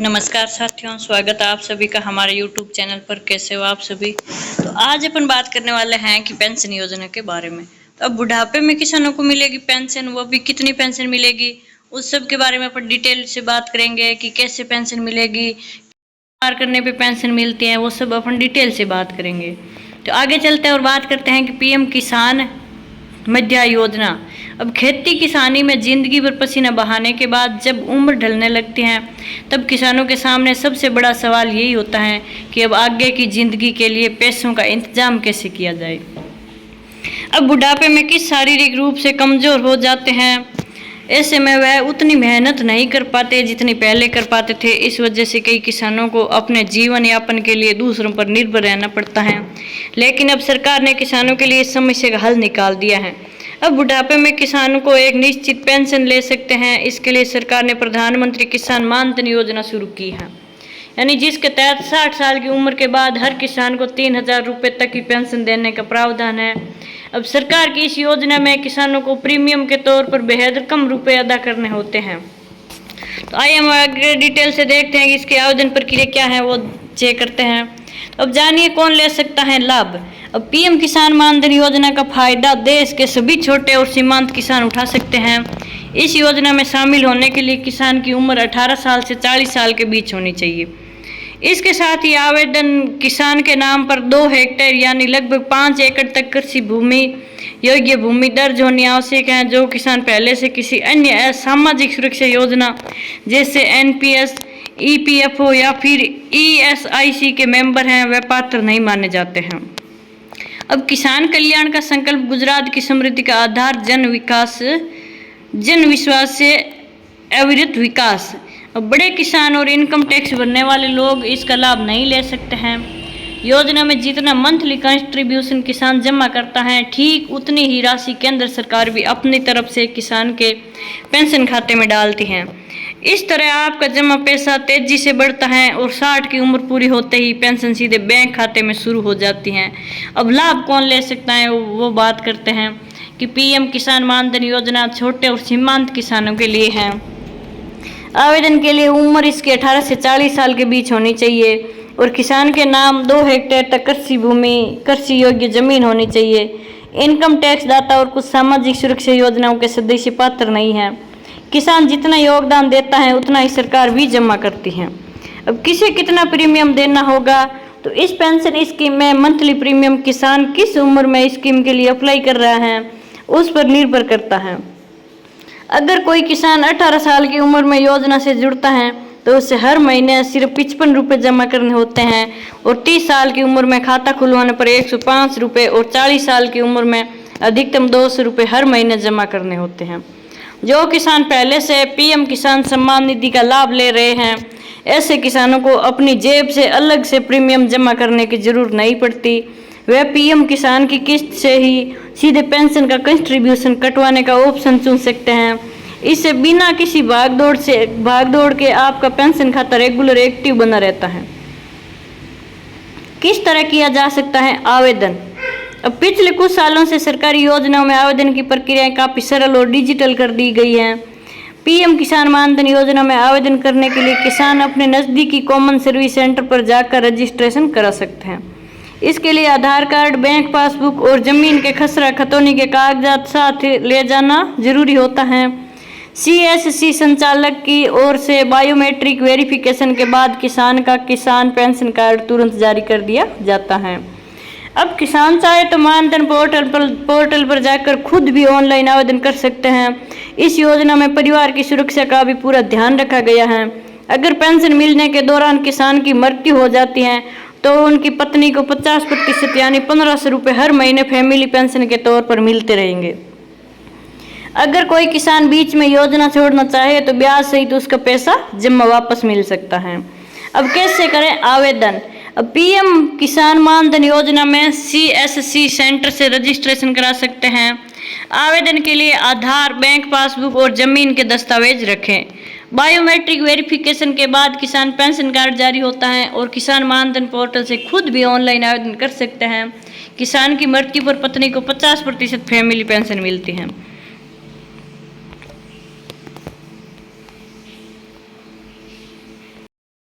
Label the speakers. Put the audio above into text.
Speaker 1: नमस्कार साथियों, स्वागत है आप सभी का हमारे YouTube चैनल पर। कैसे हो आप सभी। तो आज अपन बात करने वाले हैं कि पेंशन योजना के बारे में। तो अब बुढ़ापे में किसानों को मिलेगी पेंशन, वो भी कितनी पेंशन मिलेगी, उस सब के बारे में अपन डिटेल से बात करेंगे कि कैसे पेंशन मिलेगी, कार्य करने पे पेंशन मिलती है, वो सब अपन डिटेल से बात करेंगे। तो आगे चलते हैं और बात करते हैं कि पीएम किसान मध्याह्न योजना। अब खेती किसानी में जिंदगी भर पसीना बहाने के बाद जब उम्र ढलने लगती है तब किसानों के सामने सबसे बड़ा सवाल यही होता है कि अब आगे की जिंदगी के लिए पैसों का इंतजाम कैसे किया जाए। अब बुढ़ापे में किस शारीरिक रूप से कमजोर हो जाते हैं, ऐसे में वह उतनी मेहनत नहीं कर पाते जितनी पहले कर पाते थे। इस वजह से कई किसानों को अपने जीवन यापन के लिए दूसरों पर निर्भर रहना पड़ता है। लेकिन अब सरकार ने किसानों के लिए इस समस्या का हल निकाल दिया है। अब बुढ़ापे में किसानों को एक निश्चित पेंशन ले सकते हैं। इसके लिए सरकार ने प्रधानमंत्री किसान मान धन योजना शुरू की है, यानी जिसके तहत 60 साल की उम्र के बाद हर किसान को 3000 रुपये तक की पेंशन देने का प्रावधान है। अब सरकार की इस योजना में किसानों को प्रीमियम के तौर पर बेहद कम रुपए अदा करने होते हैं। तो आइए हम आगे डिटेल से देखते हैं कि इसकी आवेदन प्रक्रिया क्या है, वो चेक करते हैं। तो अब जानिए कौन ले सकता है लाभ। अब पीएम किसान मान धन योजना का फायदा देश के सभी छोटे और सीमांत किसान उठा सकते हैं। इस योजना में शामिल होने के लिए किसान की उम्र 18 साल से 40 साल के बीच होनी चाहिए। इसके साथ ही आवेदन किसान के नाम पर 2 हेक्टेयर यानी लगभग 5 एकड़ तक कृषि भूमि योग्य भूमि दर्ज होनी आवश्यक है। जो किसान पहले से किसी अन्य सामाजिक सुरक्षा योजना जैसे एनपीएस, ईपीएफओ या फिर ईएसआईसी के मेंबर हैं, वह पात्र नहीं माने जाते हैं। अब किसान कल्याण का संकल्प गुजरात की समृद्धि का आधार जन विश्वास से अविरत विकास। अब बड़े किसान और इनकम टैक्स भरने वाले लोग इसका लाभ नहीं ले सकते हैं। योजना में जितना मंथली कंट्रीब्यूशन किसान जमा करता है, ठीक उतनी ही राशि केंद्र सरकार भी अपनी तरफ से किसान के पेंशन खाते में डालती है। इस तरह आपका जमा पैसा तेजी से बढ़ता है और 60 की उम्र पूरी होते ही पेंशन सीधे बैंक खाते में शुरू हो जाती है। अब लाभ कौन ले सकता है, वो बात करते हैं कि पीएम किसान मान धन योजना छोटे और सीमांत किसानों के लिए है। आवेदन के लिए उम्र इसकी 18 से 40 साल के बीच होनी चाहिए और किसान के नाम 2 हेक्टेयर तक कृषि योग्य जमीन होनी चाहिए। इनकम टैक्स दाता और कुछ सामाजिक सुरक्षा योजनाओं के सदस्य पात्र नहीं हैं। किसान जितना योगदान देता है उतना ही सरकार भी जमा करती है। अब किसे कितना प्रीमियम देना होगा, तो इस पेंशन स्कीम में मंथली प्रीमियम किसान किस उम्र में स्कीम के लिए अप्लाई कर रहा है उस पर निर्भर करता है। अगर कोई किसान 18 साल की उम्र में योजना से जुड़ता है तो उसे हर महीने सिर्फ 55 रुपये जमा करने होते हैं और 30 साल की उम्र में खाता खुलवाने पर 105 रुपये और 40 साल की उम्र में अधिकतम 200 रुपये हर महीने जमा करने होते हैं। जो किसान पहले से पीएम किसान सम्मान निधि का लाभ ले रहे हैं, ऐसे किसानों को अपनी जेब से अलग से प्रीमियम जमा करने की जरूरत नहीं पड़ती। वे पीएम किसान की किस्त से ही सीधे पेंशन का कंट्रीब्यूशन कटवाने का ऑप्शन चुन सकते हैं। इससे बिना किसी भागदौड़ के आपका पेंशन खाता रेगुलर एक्टिव बना रहता है। किस तरह किया जा सकता है आवेदन। अब पिछले कुछ सालों से सरकारी योजनाओं में आवेदन की प्रक्रियाएं काफ़ी सरल और डिजिटल कर दी गई हैं। पीएम किसान मान धन योजना में आवेदन करने के लिए किसान अपने नज़दीकी कॉमन सर्विस सेंटर पर जाकर रजिस्ट्रेशन करा सकते हैं। इसके लिए आधार कार्ड, बैंक पासबुक और ज़मीन के खसरा खतौनी के कागजात साथ ले जाना जरूरी होता है। सीएससी संचालक की ओर से बायोमेट्रिक वेरिफिकेशन के बाद किसान का किसान पेंशन कार्ड तुरंत जारी कर दिया जाता है। अब किसान चाहे तो मानधन पोर्टल पर जाकर खुद भी ऑनलाइन आवेदन कर सकते हैं। इस योजना में परिवार की सुरक्षा का भी पूरा ध्यान रखा गया है। अगर पेंशन मिलने के दौरान किसान की मृत्यु हो जाती है तो उनकी पत्नी को 50% यानी 1500 रुपये हर महीने फैमिली पेंशन के तौर पर मिलते रहेंगे। अगर कोई किसान बीच में योजना छोड़ना चाहे तो ब्याज सहित उसका पैसा जमा वापस मिल सकता है। अब कैसे करें आवेदन। अब पीएम किसान मान धन योजना में सीएससी सेंटर से रजिस्ट्रेशन करा सकते हैं। आवेदन के लिए आधार, बैंक पासबुक और जमीन के दस्तावेज रखें। बायोमेट्रिक वेरिफिकेशन के बाद किसान पेंशन कार्ड जारी होता है और किसान मान धन पोर्टल से खुद भी ऑनलाइन आवेदन कर सकते हैं। किसान की मृत्यु पर पत्नी को 50% फैमिली पेंशन मिलती है।